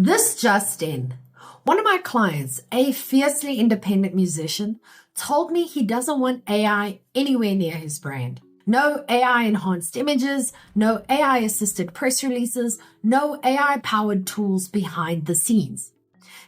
This just in. One of my clients, a fiercely independent musician, told me he doesn't want AI anywhere near his brand. No AI enhanced images, no AI assisted press releases, no AI powered tools behind the scenes.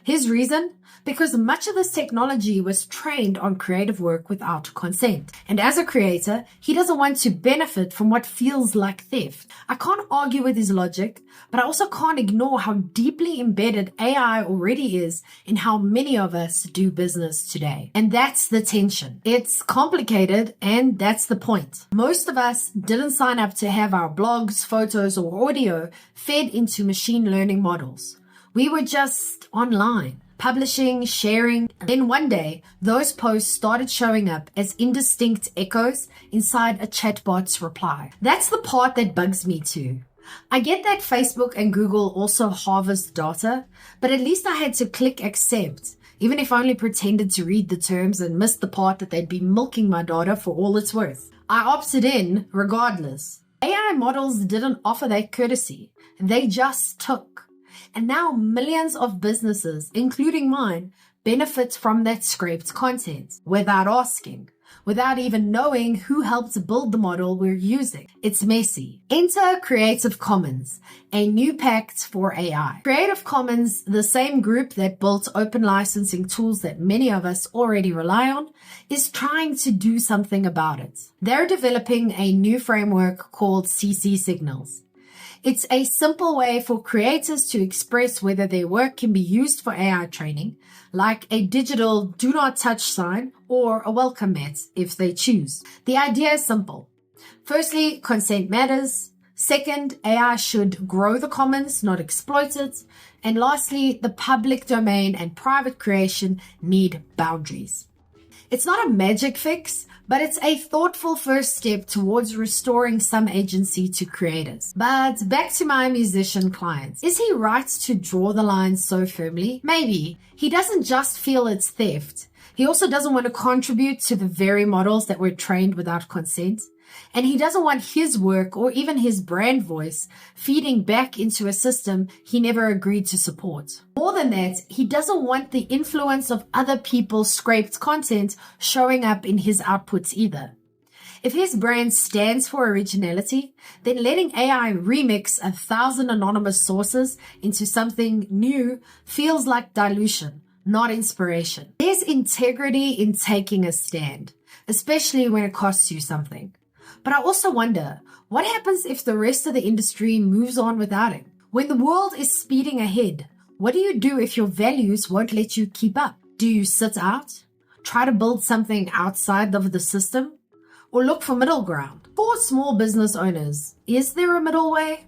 His reason? Because much of this technology was trained on creative work without consent. And as a creator, he doesn't want to benefit from what feels like theft. I can't argue with his logic, but I also can't ignore how deeply embedded AI already is in how many of us do business today. And that's the tension. It's complicated, and that's the point. Most of us didn't sign up to have our blogs, photos, or audio fed into machine learning models. We were just online, publishing, sharing. Then one day, those posts started showing up as indistinct echoes inside a chatbot's reply. That's the part that bugs me too. I get that Facebook and Google also harvest data, but at least I had to click accept, even if I only pretended to read the terms and missed the part that they'd be milking my data for all it's worth. I opted in regardless. AI models didn't offer that courtesy. They just took. And now millions of businesses, including mine, benefit from that scraped content without asking, without even knowing who helped build the model we're using. It's messy. Enter Creative Commons, a new pact for AI. Creative Commons, the same group that built open licensing tools that many of us already rely on, is trying to do something about it. They're developing a new framework called CC Signals. It's a simple way for creators to express whether their work can be used for AI training, like a digital do not touch sign or a welcome mat if they choose. The idea is simple. Firstly, consent matters. Second, AI should grow the commons, not exploit it. And lastly, the public domain and private creation need boundaries. It's not a magic fix, but it's a thoughtful first step towards restoring some agency to creators. But back to my musician clients. Is he right to draw the line so firmly? Maybe. He doesn't just feel it's theft. He also doesn't want to contribute to the very models that were trained without consent. And he doesn't want his work or even his brand voice feeding back into a system he never agreed to support. More than that, he doesn't want the influence of other people's scraped content showing up in his outputs either. If his brand stands for originality, then letting AI remix 1,000 anonymous sources into something new feels like dilution, not inspiration. There's integrity in taking a stand, especially when it costs you something. But I also wonder, what happens if the rest of the industry moves on without him? When the world is speeding ahead, what do you do if your values won't let you keep up? Do you sit out? Try to build something outside of the system? Or look for middle ground? For small business owners, is there a middle way?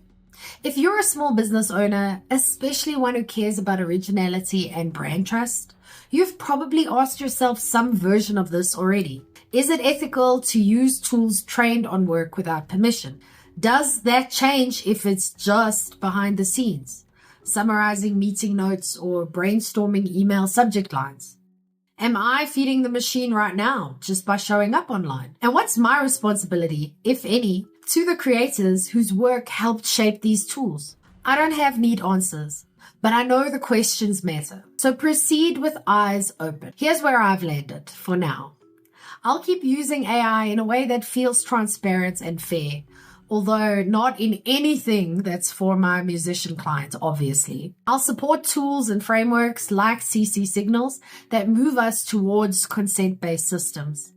If you're a small business owner, especially one who cares about originality and brand trust, you've probably asked yourself some version of this already. Is it ethical to use tools trained on work without permission? Does that change if it's just behind the scenes, summarizing meeting notes or brainstorming email subject lines? Am I feeding the machine right now just by showing up online? And what's my responsibility, if any, to the creators whose work helped shape these tools? I don't have neat answers, but I know the questions matter. So proceed with eyes open. Here's where I've landed for now. I'll keep using AI in a way that feels transparent and fair, although not in anything that's for my musician clients, obviously. I'll support tools and frameworks like CC Signals that move us towards consent-based systems.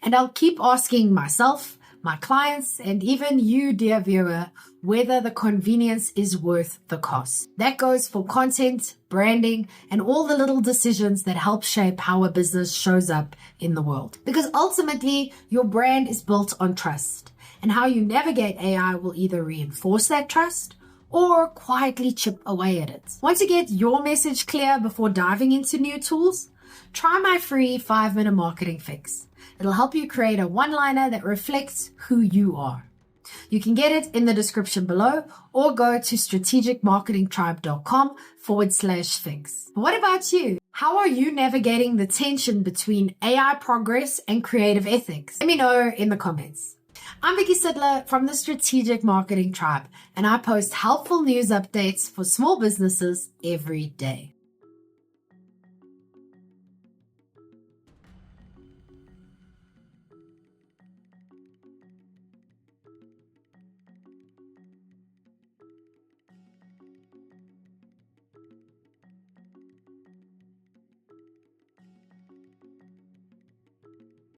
And I'll keep asking myself, my clients, and even you, dear viewer, whether the convenience is worth the cost. That goes for content, branding, and all the little decisions that help shape how a business shows up in the world. Because ultimately, your brand is built on trust, and how you navigate AI will either reinforce that trust or quietly chip away at it. Want to get your message clear before diving into new tools? Try my free 5-minute marketing fix. It'll help you create a one-liner that reflects who you are. You can get it in the description below or go to strategicmarketingtribe.com/fix. What about you? How are you navigating the tension between AI progress and creative ethics? Let me know in the comments. I'm Vicky Sidler from the Strategic Marketing Tribe, and I post helpful news updates for small businesses every day.